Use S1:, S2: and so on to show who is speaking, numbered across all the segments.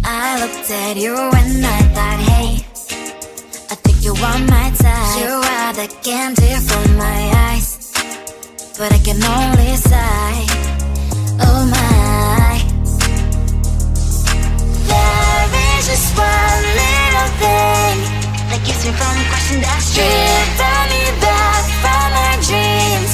S1: I looked at you and I thought, hey, I think you are my type. You are the candy from my eyes, but I can only sigh, oh my. There is just one little thing that keeps me from crossing that street, drive me back from my dreams.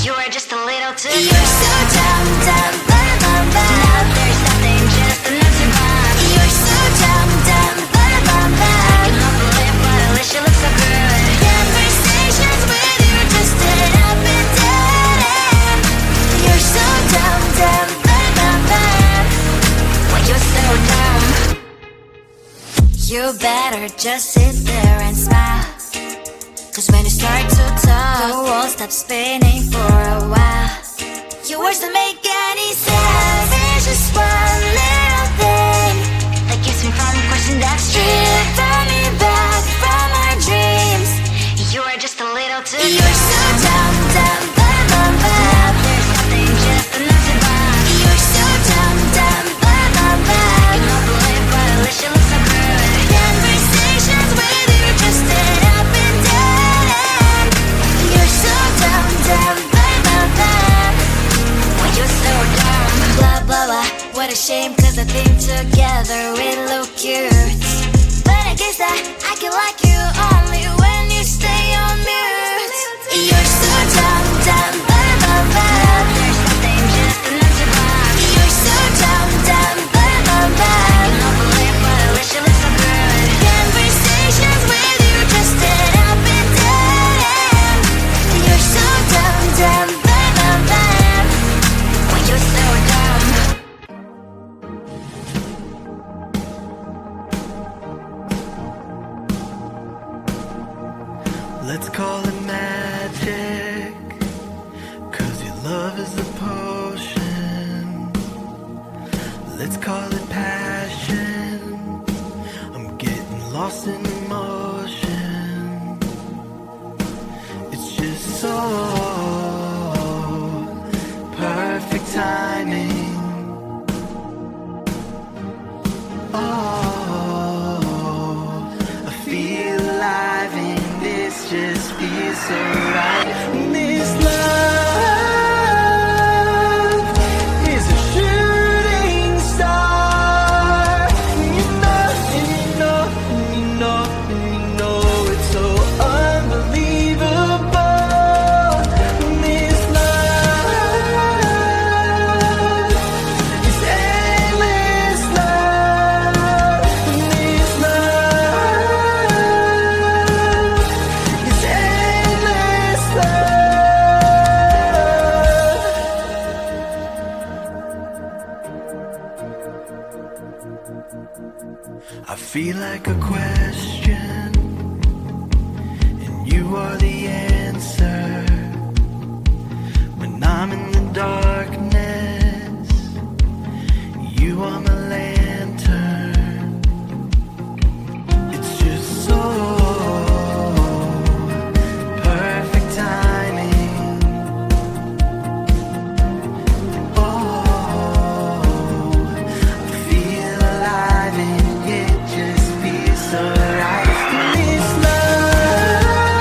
S1: You are just a little too good. You're so dumb, dumb, bum, bum, bum. Now there's nothing, just an empty bomb. You're so dumb, dumb, bum, bum, bum. I can not believe, but at least you look so good. Conversations with you just an up and down. You're so dumb, dumb, bum, bum, bum. When you're so dumb, you better just sit there and smile, 'cause when you start to talk, the world stops spinning for a while. Your words don't make any sense. There's just one little thing that keeps me from crossing that street, drive me back from my dreams. You are just a little too good. You're so dumb, dumb, bum, bum, bum. There's nothing, just an empty bomb. You're so dumb, dumb, bum, bum, bum. I cannot believe, but at least you look so good. Conversations with you just an up and down. You're so dumb, dumb, bum, bum, bum. When you're so dumb, blah, blah, blah. What a shame, 'cause I think together we look cute. But I guess that I can like you only when you stay on mute. You're so dumb, dumb, bum, bum, bum. There's nothing, just an empty bomb. You're so dumb, dumb, bum, bum, bum. I cannot believe, but at least you look so good. Conversations with you just an up and down. You're so dumb, dumb, bum, bum, bum. When you're so dumb.
S2: Let's call it magic, 'cause your love is a potion. Let's call it passion, I'm getting lost in emotion. It's just so perfect timing. Oh, I feel alive and this just feels so right. This love is a shooting star. You know, and you know, and you know, and you know it's so unbelievable. This love is endless love. This love is endless love. I feel like a question, and you are the answer. When I'm in the darkness, you are my lantern. It's just so perfect timing. Oh, I feel alive and it just feels so right. This love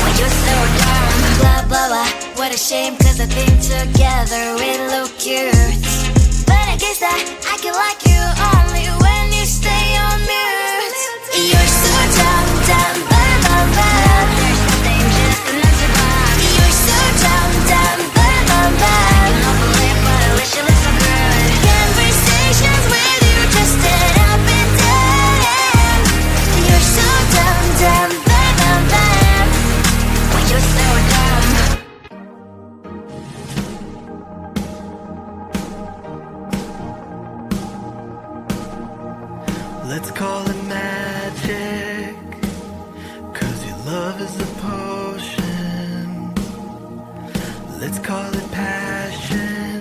S1: Well, you're so dumb. Blah, blah, blah. What a shame, cause I think together we look cute. But I guess that I can like you only when you stay on mute. You're so dumb, dumb, blah, blah, blah. There's nothing just enough to buy. You're so dumb, dumb, blah, blah, blah. You don't believe, but I wish you looked so good. Conversations with you just end up in dead end. You're so dumb, dumb, blah, blah, blah.
S2: call it passion.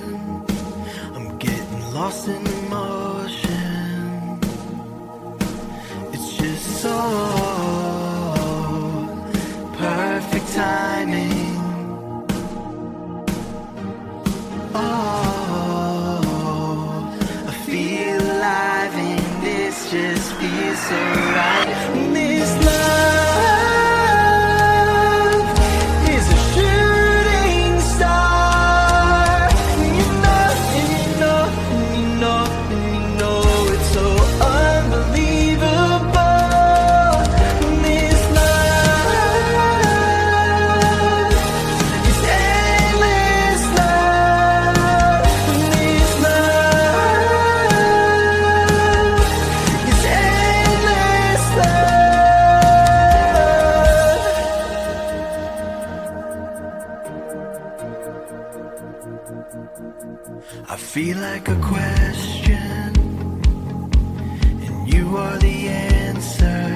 S2: I'm getting lost in emotion. It's just so perfect timing. Oh, I feel alive and this just feels so right. And this love is a shooting star. And you know, and you know, and you know, and you know it's so unbelievable. And this love is endless love. And this love is endless love. I feel like a question, and you are the answer.